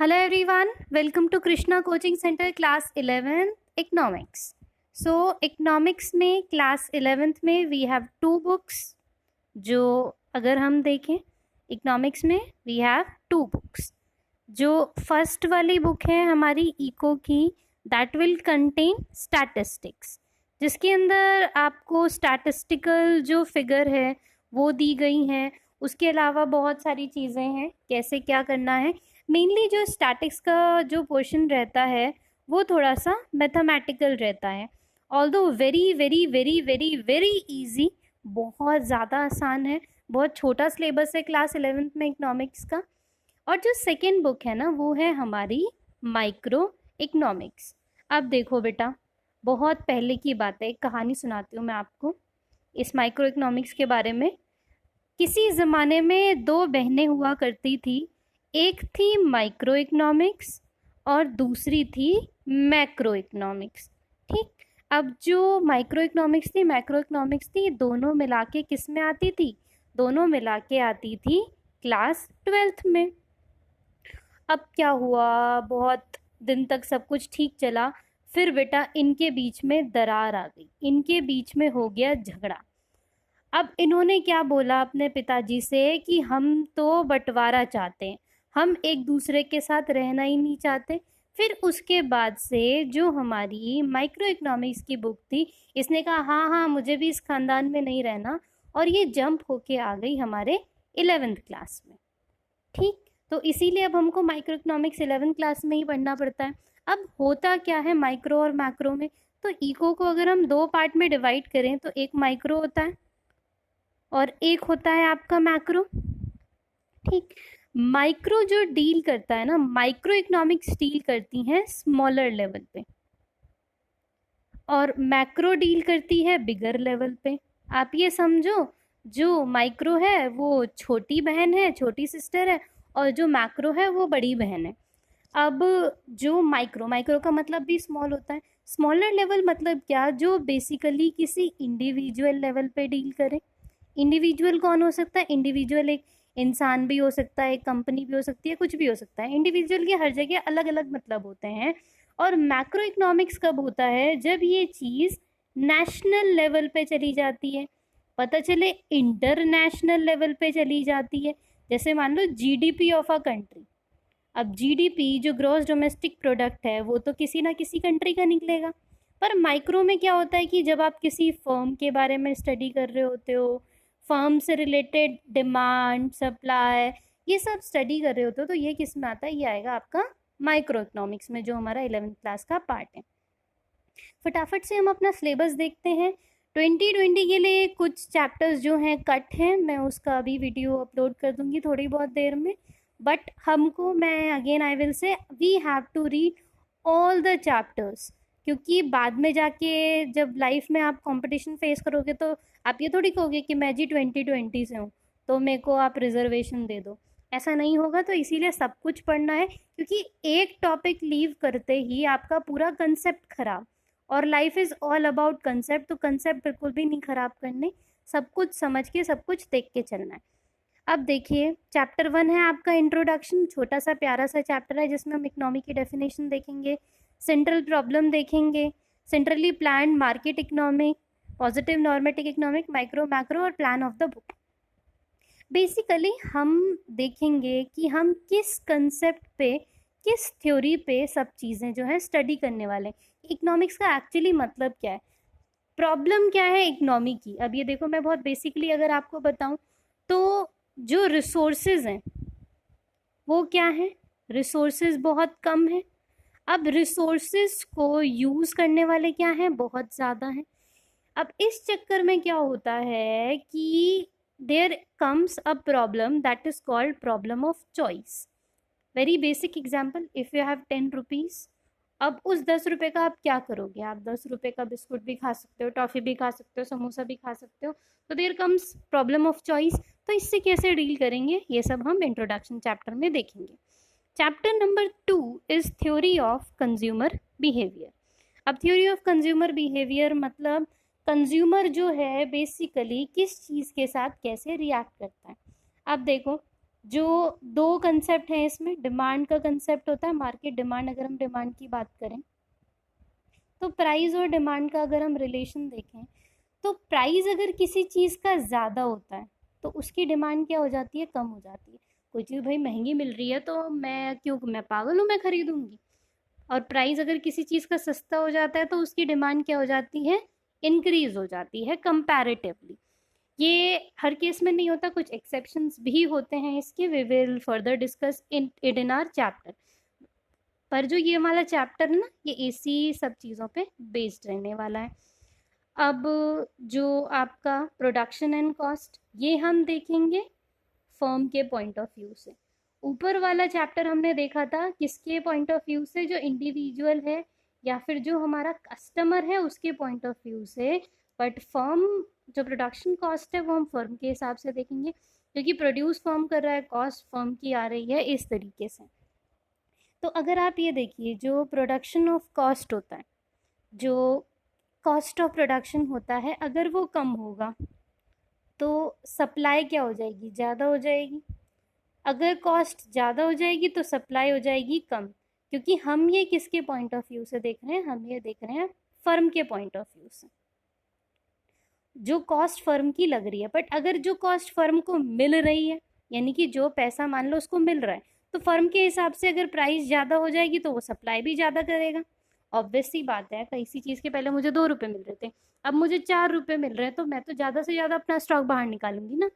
Hello everyone, welcome to Krishna Coaching Center class 11th Economics. So economics में class 11th में we have two books जो अगर हम देखें economics में we have two books. जो फर्स्ट वाली बुक है हमारी इको की that will contain statistics, जिसके अंदर आपको statistical जो फिगर है वो दी गई हैं. उसके अलावा बहुत सारी चीज़ें हैं कैसे क्या करना है. मेनली जो स्टैटिक्स का जो पोर्शन रहता है वो थोड़ा सा मैथमेटिकल रहता है. Although very very very very very easy, बहुत ज़्यादा आसान है. बहुत छोटा सिलेबस है क्लास 11th में इकोनॉमिक्स का. और जो सेकेंड बुक है ना वो है हमारी माइक्रो इकोनॉमिक्स. अब देखो बेटा, बहुत पहले की बात है, एक कहानी सुनाती हूँ मैं आपको इस माइक्रो इकोनॉमिक्स के बारे में. किसी ज़माने में दो बहनें हुआ करती थी. एक थी माइक्रो इकोनॉमिक्स और दूसरी थी मैक्रो इकोनॉमिक्स. ठीक. अब जो माइक्रो इकोनॉमिक्स थी मैक्रो इकोनॉमिक्स थी दोनों मिला के किस में आती थी? दोनों मिला के आती थी क्लास 12th में. अब क्या हुआ, बहुत दिन तक सब कुछ ठीक चला. फिर बेटा इनके बीच में दरार आ गई, इनके बीच में हो गया झगड़ा. अब इन्होंने क्या बोला अपने पिताजी से कि हम तो बंटवारा चाहते हैं, हम एक दूसरे के साथ रहना ही नहीं चाहते. फिर उसके बाद से जो हमारी माइक्रो इकोनॉमिक्स की बुक थी इसने कहा हाँ हाँ मुझे भी इस खानदान में नहीं रहना, और ये जंप होके आ गई हमारे 11th क्लास में. ठीक. तो इसीलिए अब हमको माइक्रो इकोनॉमिक्स 11th क्लास में ही पढ़ना पड़ता है. अब होता क्या है माइक्रो और मैक्रो में, तो इको को अगर हम दो पार्ट में डिवाइड करें तो एक माइक्रो होता है और एक होता है आपका मैक्रो. ठीक. माइक्रो जो डील करता है ना, माइक्रो इकोनॉमिक्स डील करती हैं स्मॉलर लेवल पे और मैक्रो डील करती है बिगर लेवल पे. आप ये समझो, जो माइक्रो है वो छोटी बहन है, छोटी सिस्टर है, और जो मैक्रो है वो बड़ी बहन है. अब जो माइक्रो का मतलब भी स्मॉल होता है. स्मॉलर लेवल मतलब क्या, जो बेसिकली किसी इंडिविजुअल लेवल पे डील करे. इंडिविजुअल कौन हो सकता है? इंडिविजुअल एक इंसान भी हो सकता है, एक कंपनी भी हो सकती है, कुछ भी हो सकता है. इंडिविजुअल के हर जगह अलग अलग मतलब होते हैं. और मैक्रो इकोनॉमिक्स कब होता है? जब ये चीज़ नेशनल लेवल पे चली जाती है, पता चले इंटरनेशनल लेवल पे चली जाती है. जैसे मान लो जीडीपी ऑफ अ कंट्री. अब जीडीपी जो ग्रॉस डोमेस्टिक प्रोडक्ट है वो तो किसी ना किसी कंट्री का निकलेगा. पर माइक्रो में क्या होता है कि जब आप किसी फर्म के बारे में स्टडी कर रहे होते हो, फर्म से रिलेटेड डिमांड सप्लाई ये सब स्टडी कर रहे होते हो, तो ये किस में आता है? ये आएगा आपका माइक्रो इकोनॉमिक्स में, जो हमारा 11th क्लास का पार्ट है. फटाफट से हम अपना सिलेबस देखते हैं. 2020 के लिए कुछ चैप्टर्स जो हैं कट हैं, मैं उसका अभी वीडियो अपलोड कर दूंगी थोड़ी बहुत देर में. बट हमको, मैं again I will say, we have to read all the chapters, क्योंकि बाद में जाके जब लाइफ में आप कंपटीशन फेस करोगे तो आप ये थोड़ी कहोगे कि मैं जी 2020 से हूँ तो मेरे को आप रिजर्वेशन दे दो. ऐसा नहीं होगा. तो इसीलिए सब कुछ पढ़ना है, क्योंकि एक टॉपिक लीव करते ही आपका पूरा कंसेप्ट खराब. और life is all about concept, तो कंसेप्ट बिल्कुल भी नहीं खराब करने, सब कुछ समझ के सब कुछ देख के चलना है. अब देखिए चैप्टर 1 है आपका इंट्रोडक्शन. छोटा सा प्यारा सा चैप्टर है जिसमें हम इकोनॉमी की डेफिनेशन देखेंगे, सेंट्रल प्रॉब्लम देखेंगे, centrally planned market economic, positive normative economic, micro macro और plan of the book. Basically हम देखेंगे कि हम किस कंसेप्ट पे, किस थ्योरी पे सब चीज़ें जो है स्टडी करने वाले हैं. इकोनॉमिक्स का एक्चुअली मतलब क्या है, प्रॉब्लम क्या है इकोनॉमी की. अब ये देखो, मैं बहुत बेसिकली अगर आपको बताऊं तो जो रिसोर्सेज हैं वो क्या है? रिसोर्सेज बहुत कम है. अब रिसोर्सेज को यूज़ करने वाले क्या हैं? बहुत ज़्यादा हैं. अब इस चक्कर में क्या होता है कि there comes a problem that is called problem of choice. Very basic example, if you have 10 rupees, अब उस 10 रुपये का आप क्या करोगे? आप 10 रुपये का बिस्कुट भी खा सकते हो, टॉफ़ी भी खा सकते हो, समोसा भी खा सकते हो. तो there comes problem of choice. तो इससे कैसे डील करेंगे ये सब हम इंट्रोडक्शन चैप्टर में देखेंगे. Chapter number 2 is theory of consumer behaviour. अब थ्योरी ऑफ कंज्यूमर बिहेवियर मतलब कंज्यूमर जो है बेसिकली किस चीज़ के साथ कैसे रिएक्ट करता है. अब देखो, जो दो कंसेप्ट हैं इसमें, डिमांड का कंसेप्ट होता है, मार्केट डिमांड। अगर हम डिमांड की बात करें तो प्राइस और डिमांड का अगर हम रिलेशन देखें तो प्राइस अगर किसी चीज़ का ज़्यादा होता है तो उसकी डिमांड क्या हो जाती है, कम हो जाती है। कोई चीज़ भाई महंगी मिल रही है तो मैं पागल हूँ, मैं खरीदूंगी। और प्राइस अगर किसी चीज़ का सस्ता हो जाता है तो उसकी डिमांड क्या हो जाती है, इंक्रीज हो जाती है कंपैरेटिवली। ये हर केस में नहीं होता, कुछ एक्सेप्शंस भी होते हैं इसके। We will further discuss in our chapter. पर जो ये वाला चैप्टर है ना, ये इसी सब चीज़ों पे बेस्ड रहने वाला है। अब जो आपका प्रोडक्शन एंड कॉस्ट, ये हम देखेंगे फर्म के पॉइंट ऑफ व्यू से। ऊपर वाला चैप्टर हमने देखा था किसके पॉइंट ऑफ व्यू से, जो इंडिविजुअल है या फिर जो हमारा कस्टमर है उसके पॉइंट ऑफ व्यू से। बट फर्म, जो प्रोडक्शन कॉस्ट है वो हम फर्म के हिसाब से देखेंगे, क्योंकि प्रोड्यूस फर्म कर रहा है, कॉस्ट फर्म की आ रही है, इस तरीके से। तो अगर आप ये देखिए, जो प्रोडक्शन ऑफ कॉस्ट होता है, जो कॉस्ट ऑफ प्रोडक्शन होता है, अगर वो कम होगा तो सप्लाई क्या हो जाएगी, ज़्यादा हो जाएगी। अगर कॉस्ट ज़्यादा हो जाएगी तो सप्लाई हो जाएगी कम। क्योंकि हम ये किसके पॉइंट ऑफ व्यू से देख रहे हैं, हम ये देख रहे हैं फर्म के पॉइंट ऑफ व्यू से, जो कॉस्ट फर्म की लग रही है। बट अगर जो कॉस्ट फर्म को मिल रही है, यानी कि जो पैसा मान लो उसको मिल रहा है, तो फर्म के हिसाब से अगर प्राइस ज़्यादा हो जाएगी तो वो सप्लाई भी ज़्यादा करेगा। ऑब्वियस सी बात है, किसी चीज़ के पहले मुझे 2 रुपये मिल रहे थे, अब मुझे 4 रुपये मिल रहे हैं, तो मैं तो ज़्यादा से ज़्यादा अपना स्टॉक बाहर निकालूंगी ना।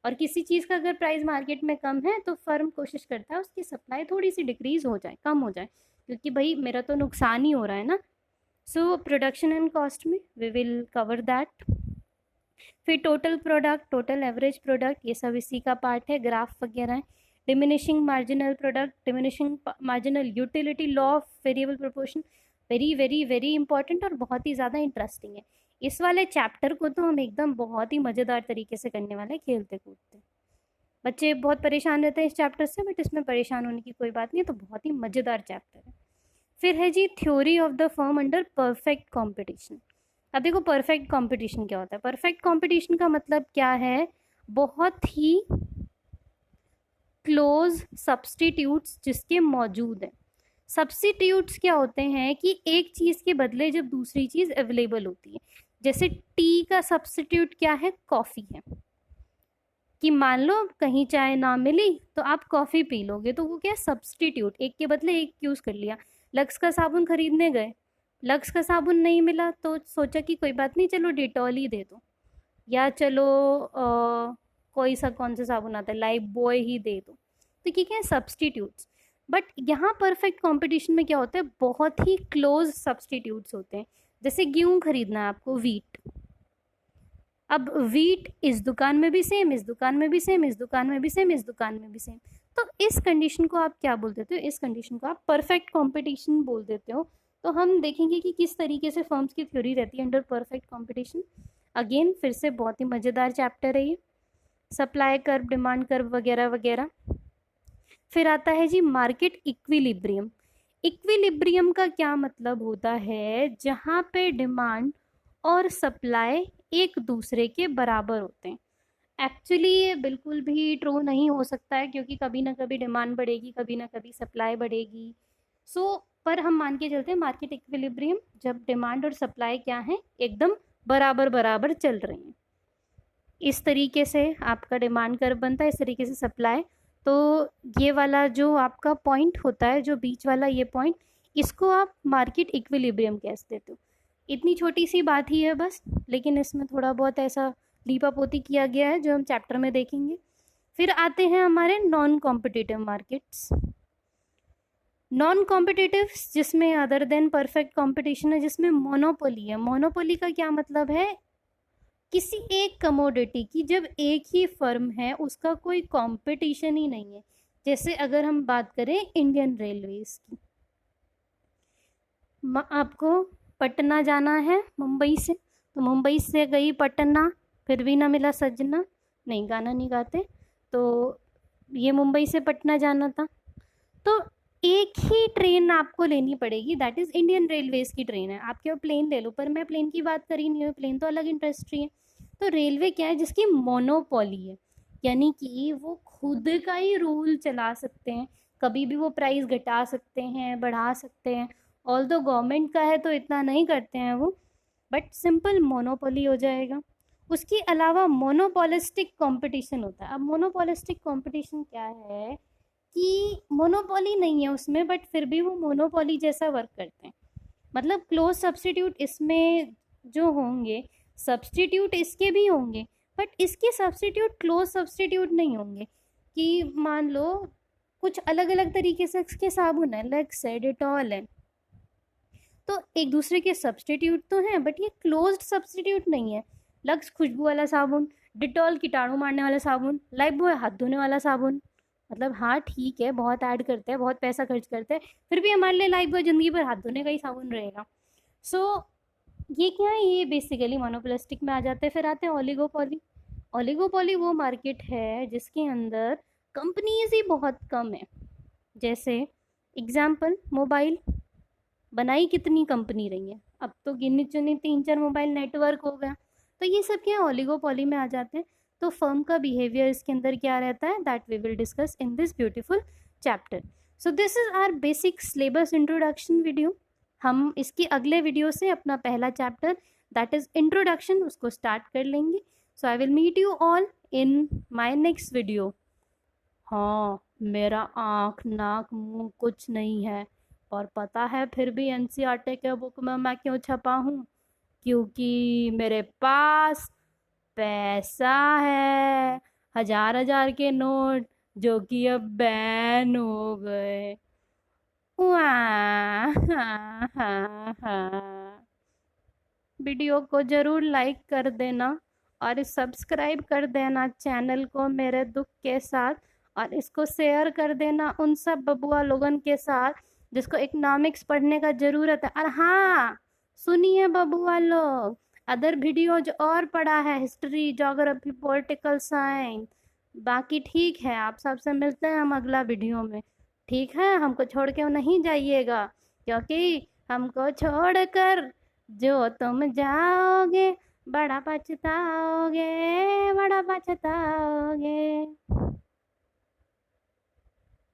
और किसी चीज़ का अगर प्राइस मार्केट में कम है तो फर्म कोशिश करता है उसकी सप्लाई थोड़ी सी डिक्रीज हो जाए, कम हो जाए, क्योंकि भाई मेरा तो नुकसान ही हो रहा है ना। सो प्रोडक्शन एंड कॉस्ट में वी विल कवर दैट। फिर total product, total average product, ये सब इसी का पार्ट है, ग्राफ वगैरह है। Diminishing marginal product, diminishing marginal utility, law of variable proportion, very very very important और बहुत ही ज़्यादा इंटरेस्टिंग है। इस वाले चैप्टर को तो हम एकदम बहुत ही मज़ेदार तरीके से करने वाले हैं, खेलते कूदते। बच्चे बहुत परेशान रहते हैं इस चैप्टर से, बट इसमें परेशान होने की कोई बात नहीं है, तो बहुत ही मज़ेदार चैप्टर है। फिर है जी theory of the firm under perfect competition. अब देखो परफेक्ट कंपटीशन क्या होता है। परफेक्ट कंपटीशन का मतलब क्या है, बहुत ही क्लोज सब्सटीट्यूट्स जिसके मौजूद हैं। सब्सटीट्यूट्स क्या होते हैं कि एक चीज़ के बदले जब दूसरी चीज़ अवेलेबल होती है। जैसे टी का सब्सटीट्यूट क्या है, कॉफ़ी है। कि मान लो कहीं चाय ना मिली तो आप कॉफ़ी पी लोगे, तो वो क्या है, सब्सटीट्यूट, एक के बदले एक यूज़ कर लिया। लक्स का साबुन खरीदने गए, लक्स का साबुन नहीं मिला तो सोचा कि कोई बात नहीं, चलो डिटॉल ही दे दो, या चलो कोई सा कौन सा साबुन आता है, लाइफ बॉय ही दे दो। तो ये क्या है, सब्सटीट्यूट्स। बट यहाँ परफेक्ट कंपटीशन में क्या होता है, बहुत ही क्लोज सब्सटीट्यूट्स होते हैं। जैसे गेहूँ खरीदना है आपको, वीट, अब वीट इस दुकान में भी सेम, इस दुकान में भी सेम, इस दुकान में भी सेम, इस दुकान में भी सेम, तो इस कंडीशन को आप क्या बोल देते हो, इस कंडीशन को आप परफेक्ट कंपटीशन बोल देते हो। तो हम देखेंगे कि किस तरीके से फर्म्स की थ्योरी रहती है अंडर परफेक्ट कंपटीशन। अगेन फिर से बहुत ही मज़ेदार चैप्टर है ये, सप्लाई कर्व, डिमांड कर्व वगैरह वगैरह। फिर आता है जी मार्केट इक्विलिब्रियम। इक्विलिब्रियम का क्या मतलब होता है, जहाँ पे डिमांड और सप्लाई एक दूसरे के बराबर होते हैं। एक्चुअली ये बिल्कुल भी ट्रू नहीं हो सकता है, क्योंकि कभी ना कभी डिमांड बढ़ेगी, कभी ना कभी सप्लाई बढ़ेगी। पर हम मान के चलते हैं मार्केट इक्विलिब्रियम, जब डिमांड और सप्लाई क्या है, एकदम बराबर बराबर चल रही हैं। इस तरीके से आपका डिमांड कर्व बनता है, इस तरीके से सप्लाई। तो ये वाला जो आपका पॉइंट होता है, जो बीच वाला ये पॉइंट, इसको आप मार्केट इक्विलिब्रियम कह देते हो। इतनी छोटी सी बात ही है बस, लेकिन इसमें थोड़ा बहुत ऐसा लीपापोती किया गया है जो हम चैप्टर में देखेंगे। फिर आते हैं हमारे non competitive markets. Non competitive जिसमें अदर देन परफेक्ट कंपटीशन है, जिसमें मोनोपोली है। मोनोपोली का क्या मतलब है, किसी एक कमोडिटी की जब एक ही फर्म है, उसका कोई कंपटीशन ही नहीं है। जैसे अगर हम बात करें इंडियन रेलवेज की, आपको पटना जाना है मुंबई से, तो मुंबई से गई पटना, फिर भी ना मिला सजना, नहीं गाना नहीं गाते, तो ये मुंबई से पटना जाना था, तो एक ही ट्रेन आपको लेनी पड़ेगी, दैट इज़ इंडियन रेलवेज की ट्रेन है। आपके प्लेन ले लो, पर मैं प्लेन की बात कर ही नहीं हूँ, प्लेन तो अलग इंडस्ट्री है। तो रेलवे क्या है, जिसकी मोनोपोली है, यानी कि वो खुद का ही रूल चला सकते हैं, कभी भी वो प्राइस घटा सकते हैं, बढ़ा सकते हैं। ऑल्दो गवर्नमेंट का है तो इतना नहीं करते हैं वो, बट सिंपल मोनोपोली हो जाएगा। उसके अलावा मोनोपोलिस्टिक कंपटीशन होता है। अब मोनोपोलिस्टिक कंपटीशन क्या है कि मोनोपोली नहीं है उसमें, बट फिर भी वो मोनोपोली जैसा वर्क करते हैं। मतलब क्लोज सब्स्टिट्यूट इसमें जो होंगे, सब्स्टिट्यूट इसके भी होंगे, बट इसके सब्स्टिट्यूट क्लोज सब्स्टिट्यूट नहीं होंगे। कि मान लो कुछ अलग अलग तरीके से इसके साबुन है, लाइक से डेटॉल है, तो एक दूसरे के सब्स्टिट्यूट तो हैं, बट ये क्लोज्ड सब्स्टिट्यूट नहीं है। लक्स खुशबू वाला साबुन, डिटॉल कीटाणु मारने वाला साबुन, लाइफबॉय हाथ धोने वाला साबुन। मतलब हाँ ठीक है, बहुत ऐड करते हैं, बहुत पैसा खर्च करते हैं, फिर भी हमारे लिए लाइफबॉय ज़िंदगी भर हाथ धोने का ही साबुन रहेगा। सो ये क्या है, ये बेसिकली मोनोपोलिस्टिक में आ जाते हैं। फिर आते हैं ओलिगोपोली। ओलिगोपोली वो मार्केट है जिसके अंदर कंपनीज ही बहुत कम है। जैसे एग्जाम्पल, मोबाइल बनाई कितनी कंपनी रही है, अब तो गिनी चुनी 3-4 मोबाइल नेटवर्क हो गया। तो ये सब क्या है, ओलिगोपोली में आ जाते हैं। तो फर्म का बिहेवियर इसके अंदर क्या रहता है, that we will discuss in this beautiful chapter. So this is our basic syllabus introduction video. हम इसकी अगले वीडियो से अपना पहला चैप्टर दैट इज इंट्रोडक्शन उसको स्टार्ट कर लेंगे। So I will meet you all in my next video. हाँ, मेरा आँख नाक मुंह कुछ नहीं है, और पता है फिर भी एनसीईआरटी के बुक में मैं क्यों छपा हूँ? क्योंकि मेरे पास पैसा है, हजार हजार के नोट जो कि अब बैन हो गए। वाह, हाँ हाँ हाँ। वीडियो को ज़रूर लाइक कर देना और सब्सक्राइब कर देना चैनल को मेरे दुख के साथ, और इसको शेयर कर देना उन सब बबुआ लोगन के साथ जिसको इकोनॉमिक्स पढ़ने का ज़रूरत है। और हाँ, सुनिए बबुआ लोग, अदर वीडियोज और पढ़ा है, हिस्ट्री, ज्योग्राफी, पॉलिटिकल साइंस। बाकी ठीक है, आप सबसे मिलते हैं हम अगला वीडियो में। ठीक है, हमको छोड़ के नहीं जाइएगा, क्योंकि हमको छोड़कर जो तुम जाओगे बड़ा पछताओगे, बड़ा पछताओगे।